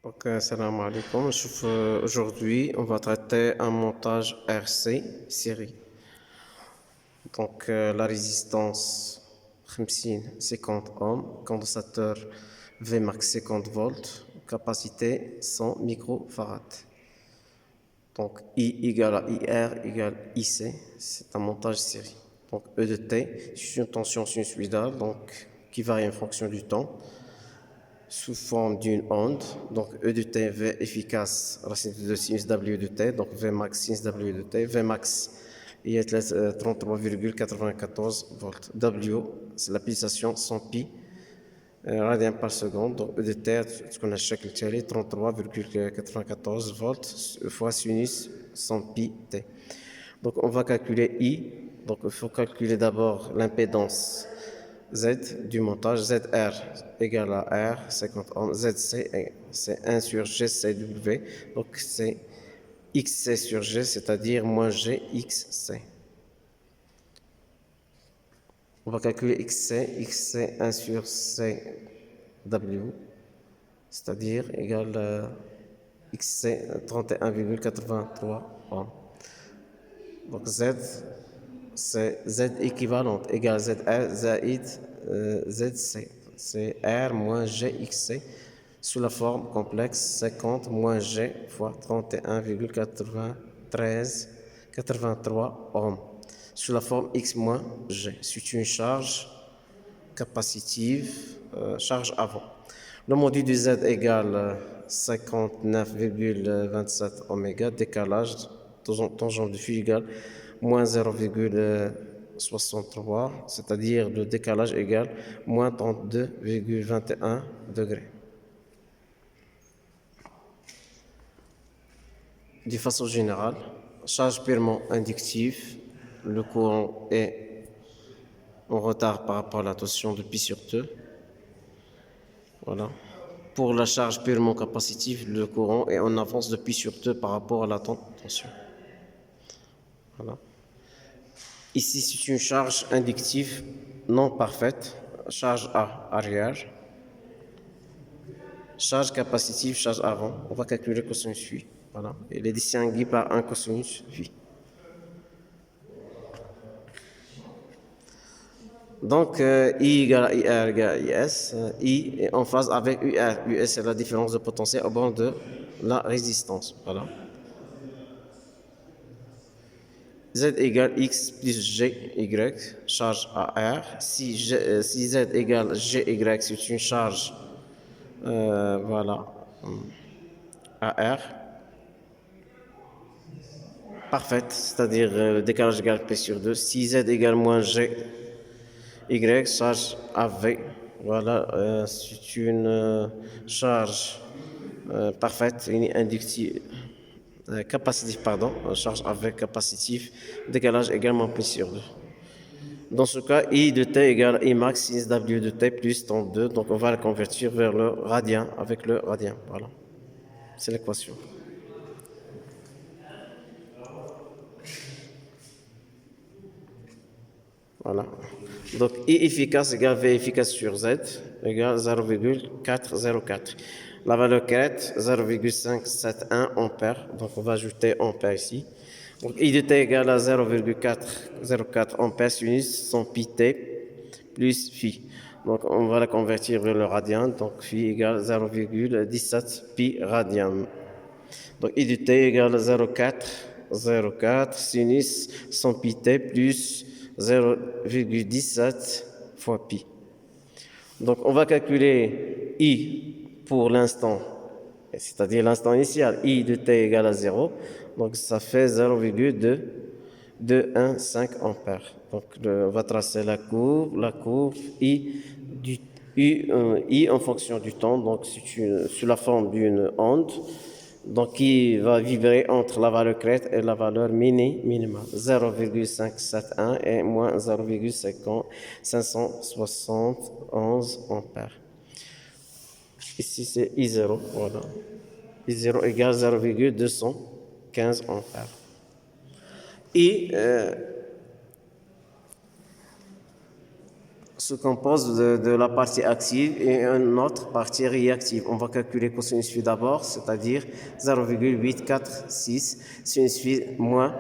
Ok, salam alaikum. Aujourd'hui, on va traiter un montage RC série. Donc, la résistance 50 ohms, condensateur Vmax 50 volts, capacité 100 microfarads. Donc, I égale à IR égale IC, c'est un montage série. Donc, E de T, c'est une tension sinusoïdale, donc, qui varie en fonction du temps, sous forme d'une onde. Donc, E de T, V efficace, racine de sinus W de T, donc V max sinus W de T. V max, il y a 33,94 volts. W, c'est la pulsation 100 pi radiens par seconde. Donc, E de T, ce qu'on a chaque télé, 33,94 volts fois sinus 100 pi T. Donc, on va calculer I. Donc, il faut calculer d'abord l'impédance Z du montage. ZR égale à R, 50 ohms. ZC, c'est 1 sur GCW. Donc, c'est XC sur G, c'est-à-dire moins GXC. On va calculer XC. XC 1 sur CW, c'est-à-dire égal à XC 31,83 ohms. Donc, Z, c'est Z équivalente égale ZR zaïd ZC. C'est R moins GXC sous la forme complexe 50 moins G fois 31,83 ohms sous la forme X moins G. C'est une charge capacitive, charge avant. Le module du Z égale 59,27 oméga, décalage, tangente de phi égale moins 0,63, c'est-à-dire le décalage égale moins 32,21 degrés. De façon générale, charge purement inductive, le courant est en retard par rapport à la tension de pi sur 2. Voilà. Pour la charge purement capacitive, le courant est en avance de pi sur 2 par rapport à la tension. Voilà. Ici, c'est une charge inductive non parfaite, charge A arrière, charge capacitive, charge avant. On va calculer cosinus phi. Voilà. Elle est distinguée par un cosinus phi. Donc, I égale à IR égale à IS. I est en phase avec UR. US, c'est la différence de potentiel au bord de la résistance. Voilà. Z égale X plus GY, charge AR. Si Z égale GY, c'est une charge voilà, AR parfaite, c'est-à-dire le décalage égale P sur 2. Si Z égale moins GY, charge AV. Voilà, c'est une charge parfaite, une inductive. Capacitif, pardon, charge avec capacitif, décalage également P sur 2. Dans ce cas, I de T égale I max sinus W de T plus 32. Donc, on va le convertir vers le radien avec le radien. Voilà. C'est l'équation. Voilà. Donc, I efficace égale V efficace sur Z égale 0,404. La valeur crête, 0,571 ampères. Donc, on va ajouter ampères ici. Donc, I de T égale à 0,404 ampères sinus 100 pi T plus phi. Donc, on va la convertir vers le radien. Donc, phi égale 0,17 pi radian. Donc, I de T égale 0,404 sinus 100 pi T plus 0,17 fois pi. Donc, on va calculer I pour l'instant, c'est-à-dire l'instant initial. I de T égale à 0. Donc, ça fait 0,215 ampères. Donc, on va tracer la courbe I, I en fonction du temps. Donc, c'est sous la forme d'une onde. Donc, qui va vibrer entre la valeur crête et la valeur minimale. 0,571 et moins 0,571 ampères. Ici, c'est I0. Voilà. I0 égale 0,215 ampères. Et se compose de la partie active et une autre partie réactive. On va calculer cosinus phi d'abord, c'est-à-dire 0,846 sinus phi moins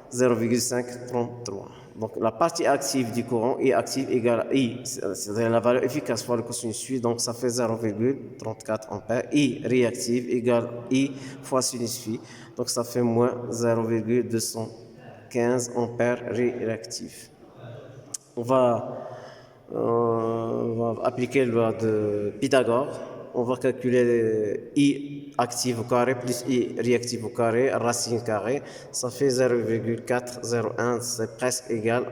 0,533. Donc la partie active du courant, I active égale I, c'est-à-dire la valeur efficace fois le cosinus phi, donc ça fait 0,34 ampères. I réactive égale I fois sinus phi, donc ça fait moins 0,215 ampères réactif. On va appliquer la loi de Pythagore. On va calculer I active au carré plus I réactive au carré, racine carrée. Ça fait 0,401, c'est presque égal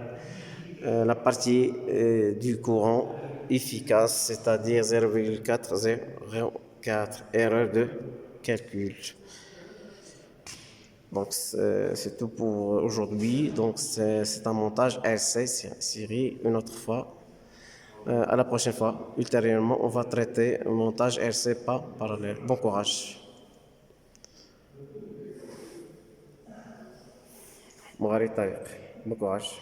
la partie du courant efficace, c'est-à-dire 0,404, erreur de calcul. Donc c'est tout pour aujourd'hui. Donc c'est un montage RC série une autre fois. À la prochaine fois. Ultérieurement, on va traiter un montage RC pas parallèle. Bon courage. Bon courage.